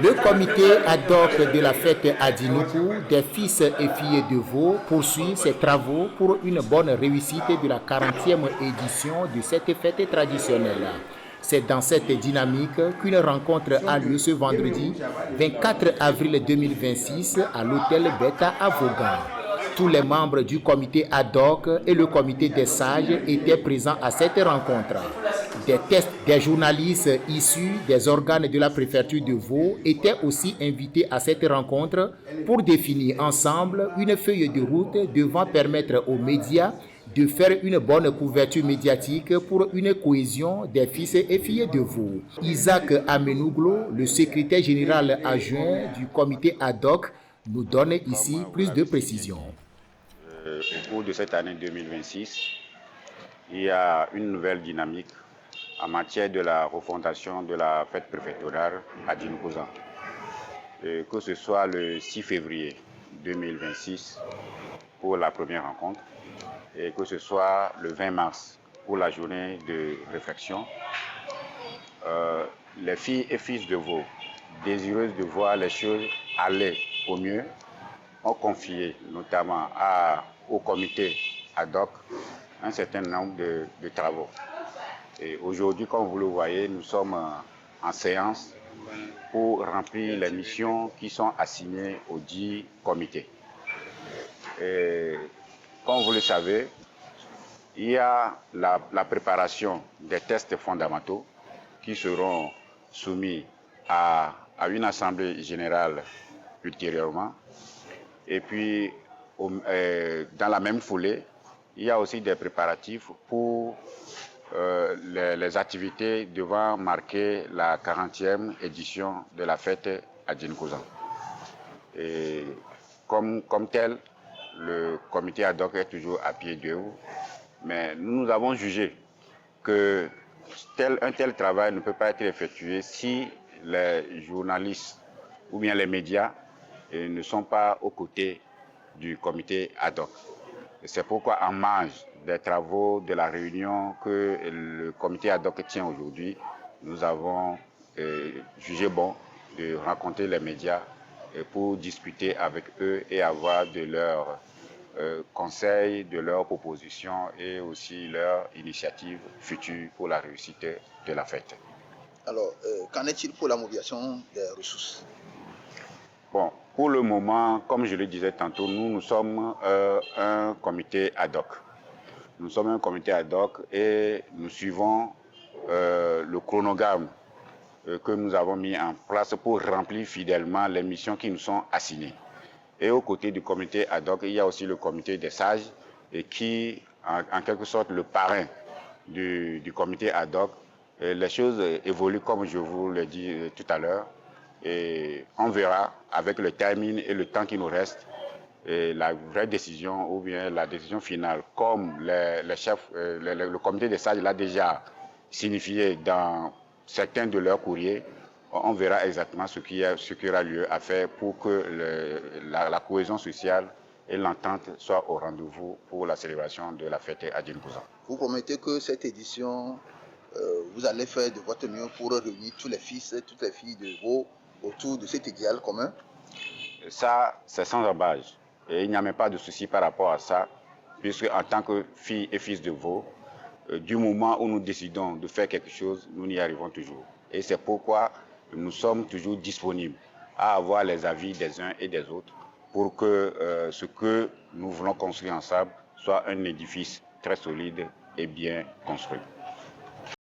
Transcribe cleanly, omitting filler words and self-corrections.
Le comité ad hoc de la fête Adinoukou des fils et filles de Vaud poursuit ses travaux pour une bonne réussite de la 40e édition de cette fête traditionnelle. C'est dans cette dynamique qu'une rencontre a lieu ce vendredi 24 avril 2026 à l'hôtel Beta à Vaughan. Tous les membres du comité ad hoc et le comité des sages étaient présents à cette rencontre. Des journalistes issus des organes de la préfecture de Vaud étaient aussi invités à cette rencontre pour définir ensemble une feuille de route devant permettre aux médias de faire une bonne couverture médiatique pour une cohésion des fils et filles de Vaud. Isaac Amenouglo, le secrétaire général adjoint du comité ad hoc, nous donne ici plus de précisions. Au cours de cette année 2026, il y a une nouvelle dynamique en matière de la refondation de la fête préfectorale à Djinkouzan. Que ce soit le 6 février 2026 pour la première rencontre et que ce soit le 20 mars pour la journée de réflexion, les filles et fils de Vaud, désireuses de voir les choses aller au mieux, ont confié notamment au comité ad hoc un certain nombre de travaux. Et aujourd'hui, comme vous le voyez, nous sommes en séance pour remplir les missions qui sont assignées au dit comité. Et comme vous le savez, il y a la préparation des tests fondamentaux qui seront soumis à une assemblée générale ultérieurement. Et puis, dans la même foulée, il y a aussi des préparatifs pour les activités devant marquer la 40e édition de la fête à Djinkouzan. Et comme tel, le comité ad hoc est toujours à pied d'œuvre, mais nous avons jugé que un tel travail ne peut pas être effectué si les journalistes ou bien les médias ne sont pas aux côtés du comité ad hoc. C'est pourquoi, en marge des travaux de la réunion que le comité ad hoc tient aujourd'hui, nous avons jugé bon de rencontrer les médias pour discuter avec eux et avoir de leurs conseils, de leurs propositions et aussi leurs initiatives futures pour la réussite de la fête. Alors, qu'en est-il pour la mobilisation des ressources? Bon, pour le moment, comme je le disais tantôt, nous sommes un comité ad hoc. Nous sommes un comité ad hoc et nous suivons le chronogramme que nous avons mis en place pour remplir fidèlement les missions qui nous sont assignées. Et aux côtés du comité ad hoc, il y a aussi le comité des sages et qui, en quelque sorte, le parrain du comité ad hoc. Et les choses évoluent comme je vous l'ai dit tout à l'heure. Et on verra avec le timing et le temps qui nous reste et la vraie décision ou bien la décision finale, comme les chefs, le comité des sages l'a déjà signifié dans certains de leurs courriers. On verra exactement ce qui aura lieu à faire pour que la cohésion sociale et l'entente soient au rendez-vous pour la célébration de la fête à Djinkouzan. Vous promettez que cette édition, vous allez faire de votre mieux pour réunir tous les fils et toutes les filles de Vaud autour de cet idéal commun? Ça, c'est sans embâche. Et il n'y a même pas de souci par rapport à ça, puisque en tant que filles et fils de Vaud, du moment où nous décidons de faire quelque chose, nous y arrivons toujours. Et c'est pourquoi nous sommes toujours disponibles à avoir les avis des uns et des autres pour que ce que nous voulons construire ensemble soit un édifice très solide et bien construit.